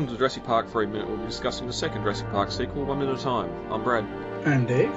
Welcome to Jurassic Park 3 Minute. We'll be discussing the second Jurassic Park sequel, 1 minute at a time. I'm Brad. And Dave.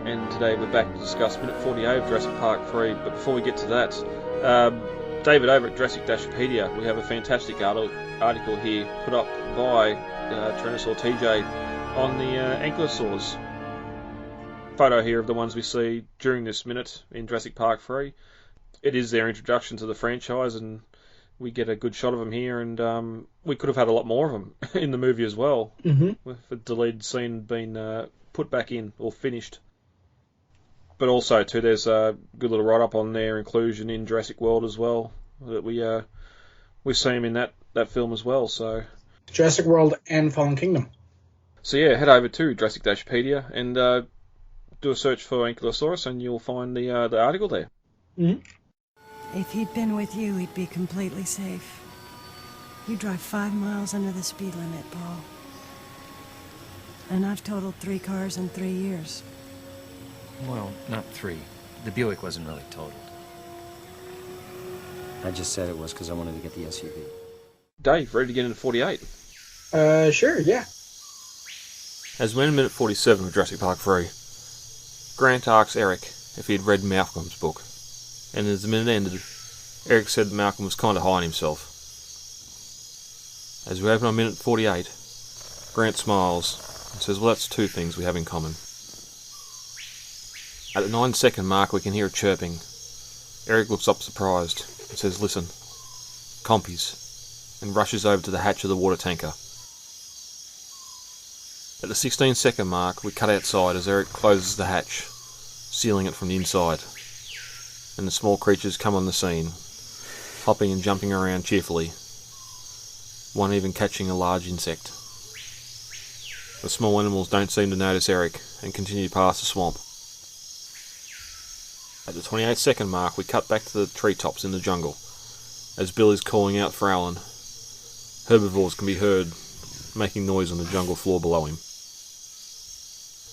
And today we're back to discuss minute 48 of Jurassic Park 3. But before we get to that, David over at Jurassic-Pedia, we have a fantastic article here put up by Tyrannosaur TJ on the Ankylosaurus. Photo here of the ones we see during this minute in Jurassic Park 3. It is their introduction to the franchise, and we get a good shot of them here, and we could have had a lot more of them in the movie as well, with the deleted scene being put back in or finished. But also, too, there's a good little write-up on their inclusion in Jurassic World as well, that we see them in that film as well. So Jurassic World and Fallen Kingdom. So yeah, head over to Jurassic-Pedia and do a search for Ankylosaurus, and you'll find the article there. Mm-hmm. If he'd been with you, he'd be completely safe. You drive 5 miles under the speed limit, Paul. And I've totaled 3 cars in 3 years. Well, not 3. The Buick wasn't really totaled. I just said it was because I wanted to get the SUV. Dave, ready to get into 48? Sure, yeah. As when in minute 47 of Jurassic Park 3, Grant asks Eric if he had read Malcolm's book. And as the minute ended, Eric said that Malcolm was kind of high on himself. As we open on minute 48, Grant smiles and says, well, that's 2 things we have in common. At the 9-second mark, we can hear a chirping. Eric looks up surprised and says, listen, COMPY'S, and rushes over to the hatch of the water tanker. At the 16-second mark, we cut outside as Eric closes the hatch, sealing it from the inside. And the small creatures come on the scene, hopping and jumping around cheerfully, one even catching a large insect. The small animals don't seem to notice Eric and continue past the swamp. At the 28-second mark, we cut back to the treetops in the jungle, as Bill is calling out for Alan. Herbivores can be heard making noise on the jungle floor below him.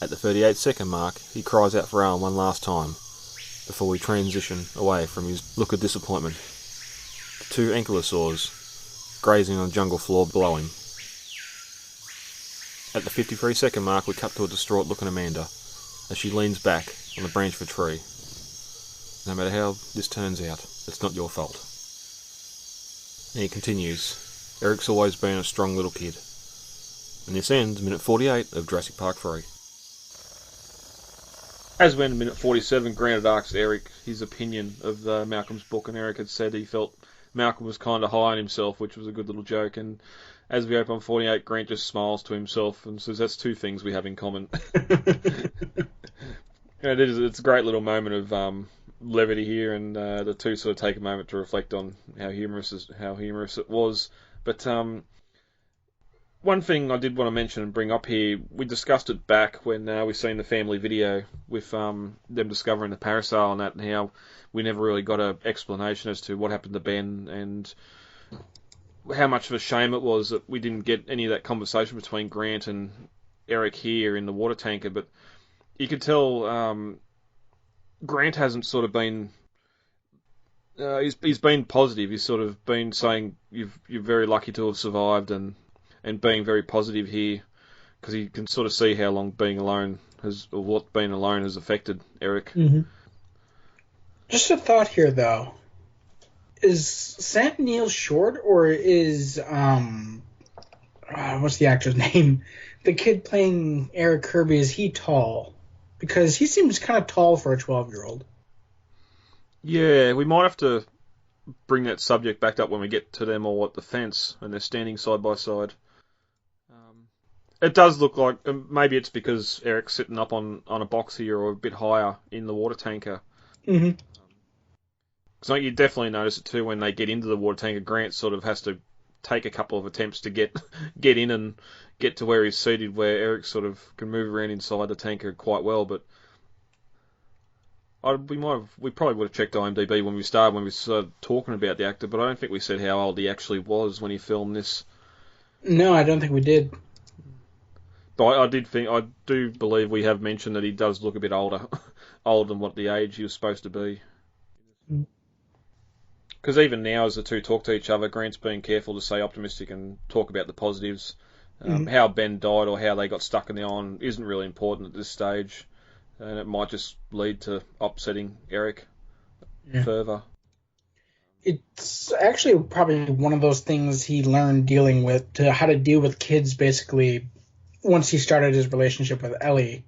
At the 38-second mark, he cries out for Alan one last time, before we transition away from his look of disappointment to 2 Ankylosaurs grazing on the jungle floor below him. At the 53-second mark, we cut to a distraught-looking Amanda as she leans back on the branch of a tree. No matter how this turns out, it's not your fault. And he continues, Eric's always been a strong little kid. And this ends minute 48 of Jurassic Park 3. As when in minute 47, Grant had asked Eric his opinion of Malcolm's book, and Eric had said he felt Malcolm was kind of high on himself, which was a good little joke. And as we open on 48, Grant just smiles to himself and says, that's 2 things we have in common. And it's a great little moment of levity here, and the 2 sort of take a moment to reflect on how humorous it was. But one thing I did want to mention and bring up here, we discussed it back when we seen the family video with them discovering the parasail and that, and how we never really got an explanation as to what happened to Ben, and how much of a shame it was that we didn't get any of that conversation between Grant and Eric here in the water tanker. But you could tell Grant hasn't sort of been... he's been positive. He's sort of been saying you're very lucky to have survived, and being very positive here, because he can sort of see how long being alone what being alone has affected Eric. Mm-hmm. Just a thought here, though. Is Sam Neill short, or is what's the actor's name? The kid playing Eric Kirby, is he tall? Because he seems kind of tall for a 12-year-old. Yeah, we might have to bring that subject back up when we get to them all at the fence and they're standing side by side. It does look like maybe it's because Eric's sitting up on a box here or a bit higher in the water tanker. Mm-hmm. So you definitely notice it too when they get into the water tanker. Grant sort of has to take a couple of attempts to get in and get to where he's seated, where Eric sort of can move around inside the tanker quite well. But we probably would have checked IMDb when we started talking about the actor, but I don't think we said how old he actually was when he filmed this. No, I don't think we did. But I do believe we have mentioned that he does look a bit older than what the age he was supposed to be. Because even now, as the two talk to each other, Grant's being careful to stay optimistic and talk about the positives. How Ben died or how they got stuck in the island isn't really important at this stage, and it might just lead to upsetting Eric further. It's actually probably one of those things he learned dealing with, how to deal with kids, basically, once he started his relationship with Ellie.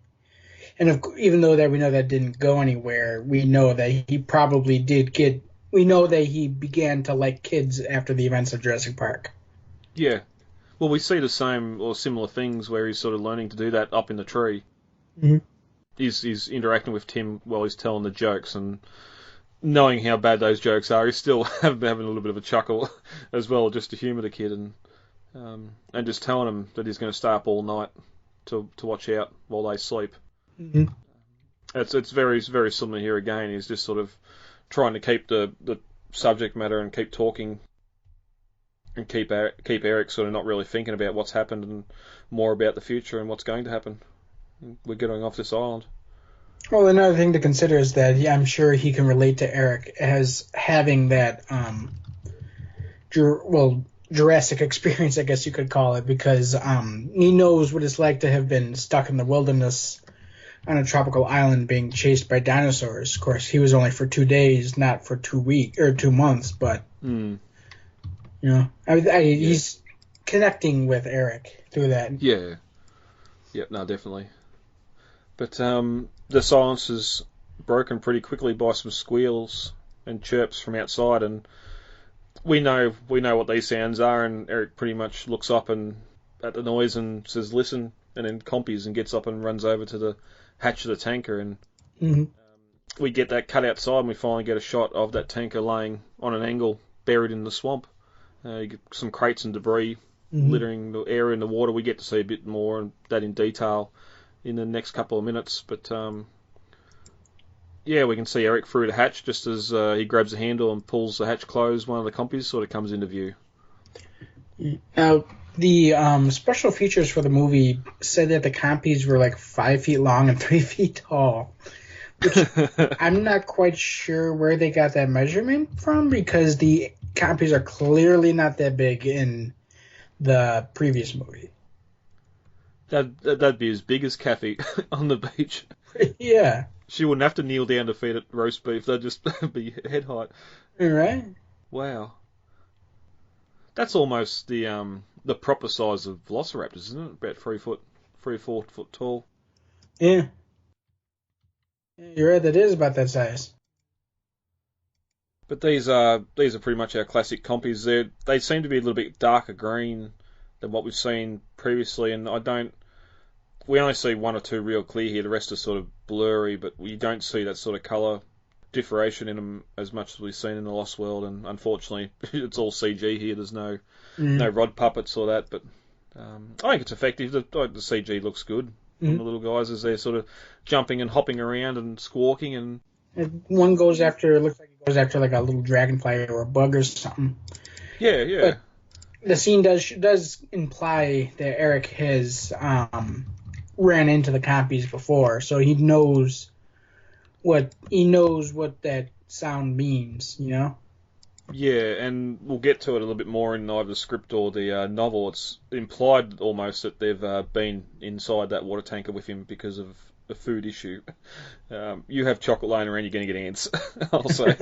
And even though that we know that didn't go anywhere, we know that he probably did we know that he began to like kids after the events of Jurassic Park. Yeah. Well, we see the same or similar things where he's sort of learning to do that up in the tree. Mm-hmm. He's interacting with Tim while he's telling the jokes, and knowing how bad those jokes are, he's still having a little bit of a chuckle as well, just to humour the kid, and just telling him that he's going to stay up all night to watch out while they sleep. Mm-hmm. It's very, very similar here again. He's just sort of trying to keep the subject matter and keep talking, and keep Eric sort of not really thinking about what's happened and more about the future and what's going to happen. We're getting off this island. Well, another thing to consider is that I'm sure he can relate to Eric as having that Jurassic experience, I guess you could call it, because he knows what it's like to have been stuck in the wilderness on a tropical island being chased by dinosaurs. Of course, he was only for 2 days, not for 2 weeks or 2 months, but you know, he's connecting with Eric through that. Yeah. Yep, no, definitely. But the silence is broken pretty quickly by some squeals and chirps from outside, and we know what these sounds are, and Eric pretty much looks up and at the noise and says, "Listen," and then COMPY'S and gets up and runs over to the hatch of the tanker, and we get that cut outside, and we finally get a shot of that tanker laying on an angle, buried in the swamp. You get some crates and debris littering the area in the water. We get to see a bit more of that in detail in the next couple of minutes, but we can see Eric through the hatch just as he grabs the handle and pulls the hatch closed. One of the COMPY'S sort of comes into view. Now, the special features for the movie said that the COMPY'S were like 5 feet long and 3 feet tall, which I'm not quite sure where they got that measurement from, because the COMPY'S are clearly not that big in the previous movie. That'd be as big as Kathy on the beach. Yeah. She wouldn't have to kneel down to feed it roast beef. They'd just be head height. Right. Wow. That's almost the proper size of velociraptors, isn't it? About 3 foot, 3 or 4 foot tall. Yeah. You're right. That is about that size. But these are pretty much our classic COMPY'S. They seem to be a little bit darker green than what we've seen previously, and we only see 1 or 2 real clear here. The rest are sort of blurry, but we don't see that sort of colour differentiation in them as much as we've seen in the Lost World, and unfortunately it's all CG here. There's no rod puppets or that, but I think it's effective. The CG looks good on the little guys as they're sort of jumping and hopping around and squawking, and one looks like it goes after like a little dragonfly or a bug or something. Yeah. But the scene does imply that Eric has ran into the COMPY'S before, so he knows what that sound means, you know? Yeah, and we'll get to it a little bit more in either the script or the novel. It's implied almost that they've been inside that water tanker with him because of a food issue. You have chocolate laying around, you're going to get ants, I'll say.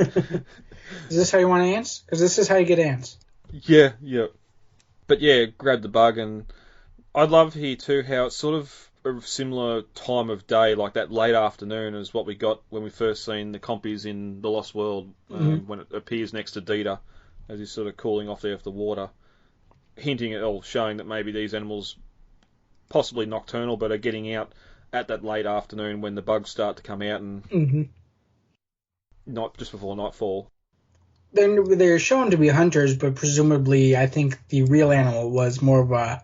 Is this how you want ants? Because this is how you get ants. Yeah. But yeah, grab the bug, and I love here too how it's sort of a similar time of day, like that late afternoon, as what we got when we first seen the COMPY'S in The Lost World, when it appears next to Dieter as he's sort of cooling off there of the water, hinting at, or showing that maybe these animals, possibly nocturnal, but are getting out at that late afternoon when the bugs start to come out, and not just before nightfall. Then they're shown to be hunters, but presumably I think the real animal was more of a,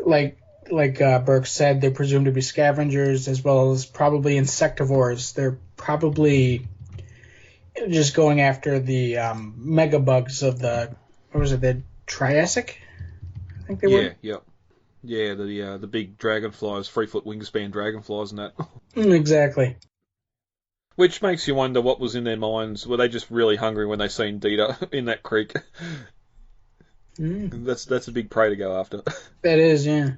like Burke said, they're presumed to be scavengers as well as probably insectivores. They're probably just going after the megabugs of the Triassic? I think they were. Yeah, the big dragonflies, 3 foot wingspan dragonflies and that. Exactly. Which makes you wonder what was in their minds. Were they just really hungry when they seen Dita in that creek? That's a big prey to go after. That is, yeah.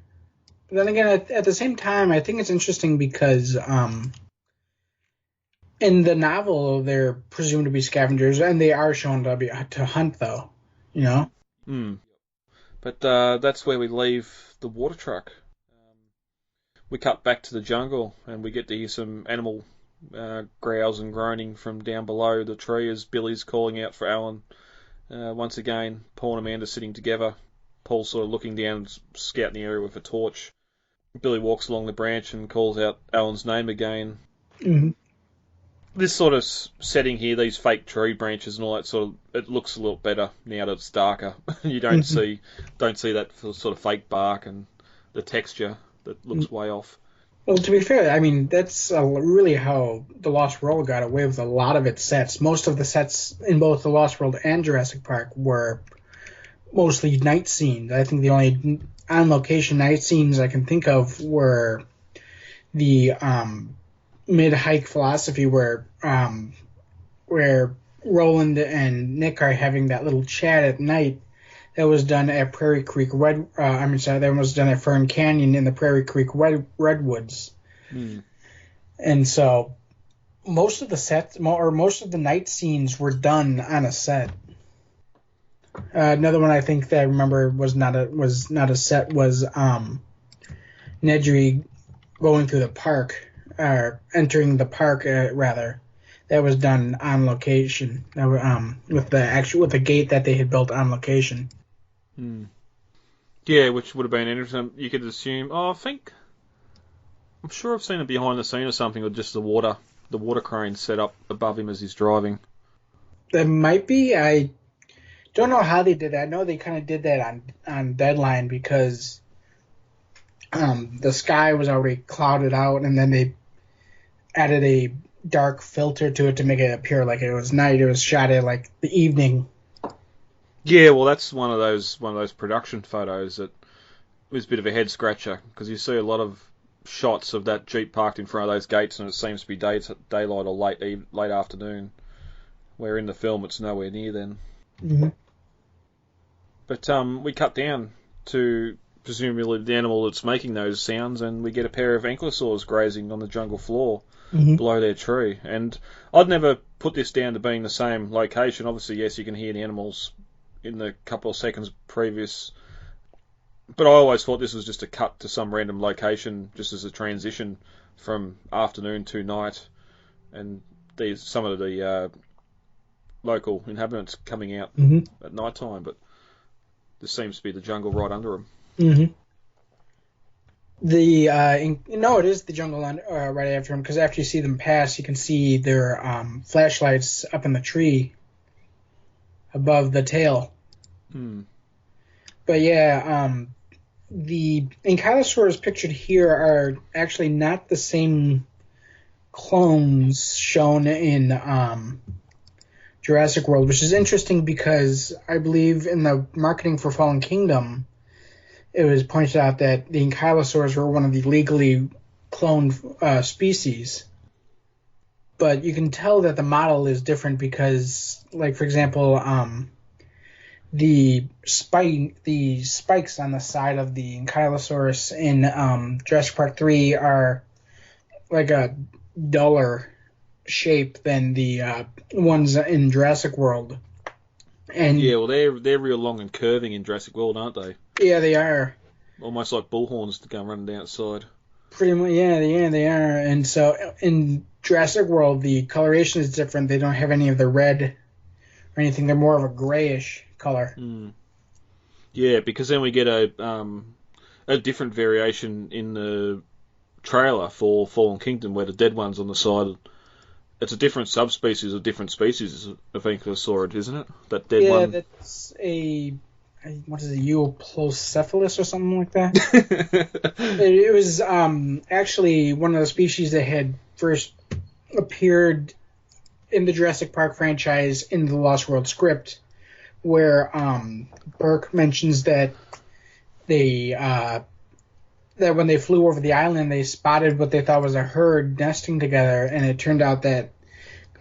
But then again, at the same time, I think it's interesting because in the novel, they're presumed to be scavengers, and they are shown to hunt, though. You know? But that's where we leave the water truck. We cut back to the jungle, and we get to hear some animal growls and groaning from down below the tree as Billy's calling out for Alan. Once again, Paul and Amanda sitting together. Paul sort of looking down, scouting the area with a torch. Billy walks along the branch and calls out Alan's name again. Mm-hmm. This sort of setting here, these fake tree branches and all that it looks a little better now that it's darker. You don't see that sort of fake bark and the texture that looks way off. Well, to be fair, I mean, that's really how The Lost World got away with a lot of its sets. Most of the sets in both The Lost World and Jurassic Park were mostly night scenes. I think the only on-location night scenes I can think of were the mid-hike philosophy where Roland and Nick are having that little chat at night. That was done at Prairie Creek that was done at Fern Canyon in the Prairie Creek redwoods. And so most of the sets, or most of the night scenes, were done on a set. Another one I think that I remember was not a set was Nedry going through the park, or entering the park rather. That was done on location. With the gate that they had built on location. Yeah, which would have been interesting. You could assume. I'm sure I've seen it behind the scene or something, or just the water crane set up above him as he's driving. There might be. I don't know how they did that. I know they kind of did that on Deadline because the sky was already clouded out, and then they added a dark filter to it to make it appear like it was night. It was shot at like the evening. Yeah, well, that's one of those production photos that was a bit of a head scratcher because you see a lot of shots of that Jeep parked in front of those gates, and it seems to be daylight or late afternoon. Where in the film it's nowhere near then. Mm-hmm. But we cut down to presumably the animal that's making those sounds, and we get a pair of ankylosaurs grazing on the jungle floor below their tree. And I'd never put this down to being the same location. Obviously, yes, you can hear the animals in the couple of seconds previous, but I always thought this was just a cut to some random location, just as a transition from afternoon to night, and some of the local inhabitants coming out at night time. But this seems to be the jungle right under them. Mm-hmm. It is the jungle right after them, because after you see them pass, you can see their flashlights up in the tree above the tail. But yeah, the Ankylosaurs pictured here are actually not the same clones shown in Jurassic World, which is interesting because I believe in the marketing for Fallen Kingdom, it was pointed out that the Ankylosaurs were one of the legally cloned species. But you can tell that the model is different because, like, for example, the spikes on the side of the Ankylosaurus in Jurassic Park 3 are like a duller shape than the ones in Jurassic World. And yeah, well, they're real long and curving in Jurassic World, aren't they? Yeah, they are. Almost like bullhorns to go running down the side. Pretty much, yeah, they are. And so in Jurassic World, the coloration is different. They don't have any of the red or anything. They're more of a grayish color. Yeah, because then we get a different variation in the trailer for Fallen Kingdom, where the dead one's on the side. It's a different subspecies of different species of Ankylosaurid, isn't it? That dead one. Yeah, that's what is it, Euplocephalus or something like that? It was actually one of the species that had first appeared in the Jurassic Park franchise in the Lost World script, where Burke mentions that that when they flew over the island, they spotted what they thought was a herd nesting together, and it turned out that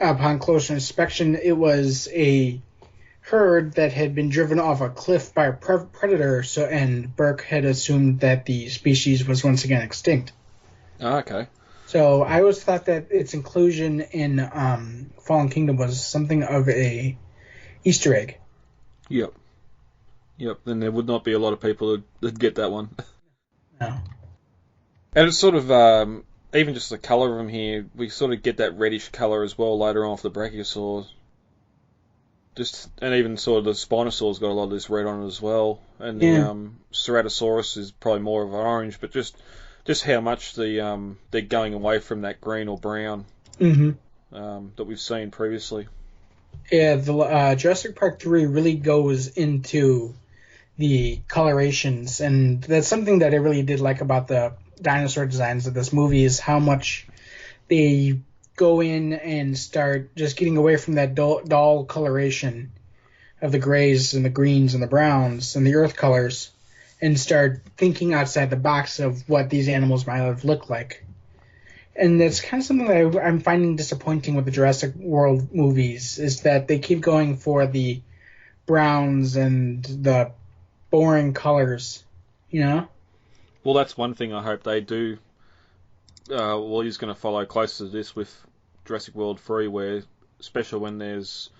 upon closer inspection, it was a herd that had been driven off a cliff by a predator, and Burke had assumed that the species was once again extinct. Oh, okay. So I always thought that its inclusion in Fallen Kingdom was something of a Easter egg. Yep. Then there would not be a lot of people that'd get that one. No. And it's sort of, even just the colour of them here, we sort of get that reddish colour as well later on for the Brachiosaurs. And even sort of the Spinosaur's got a lot of this red on it as well. And the Ceratosaurus is probably more of an orange, but just how much they're going away from that green or brown that we've seen previously. Yeah, the Jurassic Park 3 really goes into the colorations, and that's something that I really did like about the dinosaur designs of this movie, is how much they go in and start just getting away from that dull coloration of the grays and the greens and the browns and the earth colors, and start thinking outside the box of what these animals might have looked like. And that's kind of something that I'm finding disappointing with the Jurassic World movies, is that they keep going for the browns and the boring colors, you know? Well, that's one thing I hope they do. Well, he's going to follow close to this with Jurassic World 3, where, especially when there's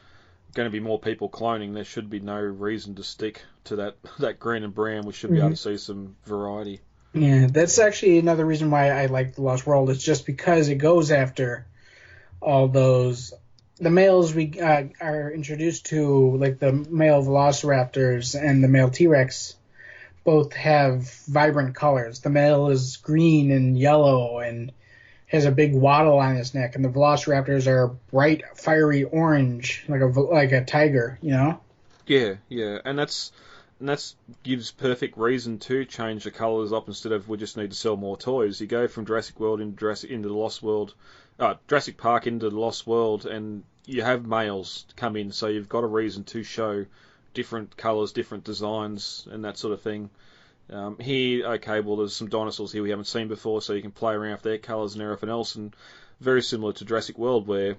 going to be more people cloning, there should be no reason to stick to that green and brown. We should be able to see some variety. Yeah, that's actually another reason why I like The Lost World. It's just because it goes after all those... The males we are introduced to, like the male velociraptors and the male T-Rex, both have vibrant colors. The male is green and yellow and has a big wattle on his neck, and the velociraptors are bright, fiery orange, like a tiger, you know? Yeah, and that's gives perfect reason to change the colours up instead of we just need to sell more toys. You go from Jurassic World into the Lost World, Jurassic Park into the Lost World, and you have males come in, so you've got a reason to show different colours, different designs, and that sort of thing. Here, okay, well, there's some dinosaurs here we haven't seen before, so you can play around with their colours and everything else, and very similar to Jurassic World, where,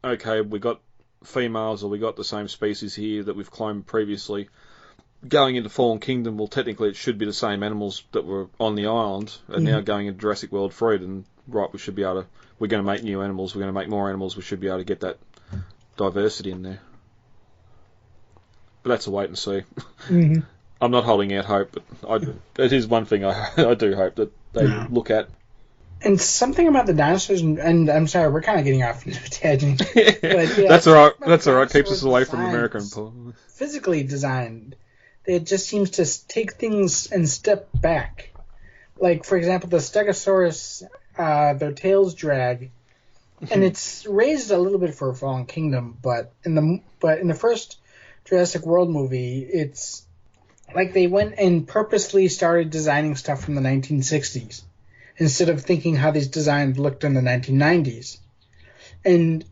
okay, we got females, or we got the same species here that we've cloned previously. Going into Fallen Kingdom, well, technically it should be the same animals that were on the island, and now going into Jurassic World 3, and right, we're going to make new animals, we're going to make more animals, we should be able to get that diversity in there. But that's a wait and see. I'm not holding out hope, but it is one thing I do hope that they look at. And something about the dinosaurs, and I'm sorry, we're kind of getting off into a tangent. But yeah, that's all right. Keeps us away from American. Physically designed. It just seems to take things and step back. Like, for example, the Stegosaurus, their tails drag, and it's raised a little bit for Fallen Kingdom, but in the first Jurassic World movie, it's like they went and purposely started designing stuff from the 1960s instead of thinking how these designs looked in the 1990s. And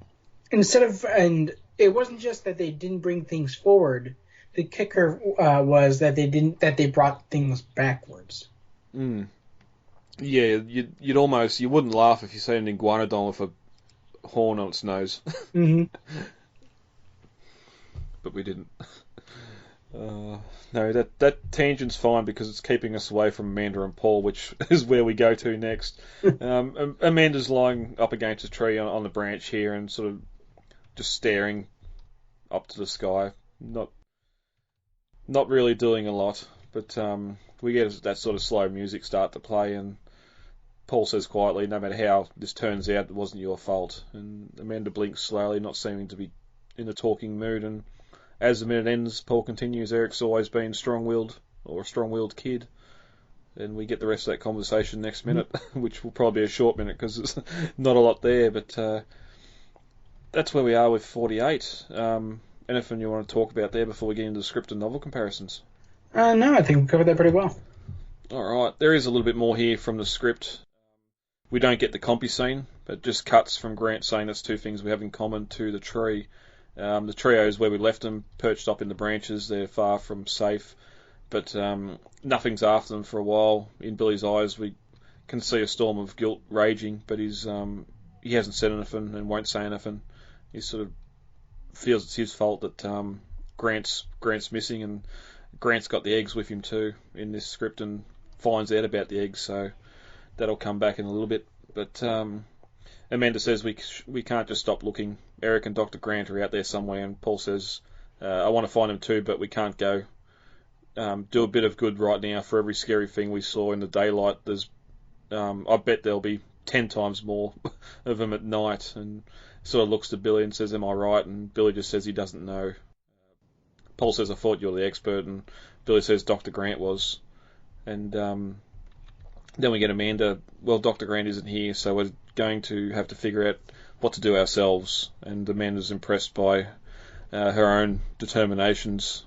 it wasn't just that they didn't bring things forward. The kicker was that they brought things backwards. Yeah, you wouldn't laugh if you see an iguanodon with a horn on its nose. But we didn't. No, that tangent's fine because it's keeping us away from Amanda and Paul, which is where we go to next. Amanda's lying up against a tree on the branch here and sort of just staring up to the sky. Not really doing a lot, but we get that sort of slow music start to play, and Paul says quietly, no matter how this turns out, it wasn't your fault. And Amanda blinks slowly, not seeming to be in the talking mood, and as the minute ends, Paul continues, Eric's always been strong-willed, or a strong-willed kid. And we get the rest of that conversation next minute, which will probably be a short minute because there's not a lot there, but that's where we are with 48. Anything you want to talk about there before we get into the script and novel comparisons? No, I think we covered that pretty well. Alright, there is a little bit more here from the script. We don't get the compy scene, but just cuts from Grant saying that's two things we have in common to the tree. The trio is where we left them, perched up in the branches. They're far from safe, but nothing's after them for a while. In Billy's eyes, we can see a storm of guilt raging, but he hasn't said anything and won't say anything. he sort of feels it's his fault that Grant's missing, and Grant's got the eggs with him too in this script, and finds out about the eggs, so that'll come back in a little bit. But Amanda says we can't just stop looking. Eric and Dr. Grant are out there somewhere, and Paul says, I want to find them too, but we can't go. Do a bit of good right now. For every scary thing we saw in the daylight, there's I bet there'll be 10 times more of them at night. And sort of looks to Billy and says, am I right? And Billy just says he doesn't know. Paul says, I thought you were the expert, and Billy says Dr. Grant was. And then we get Amanda, well, Dr. Grant isn't here, so we're going to have to figure out what to do ourselves. And Amanda's impressed by her own determinations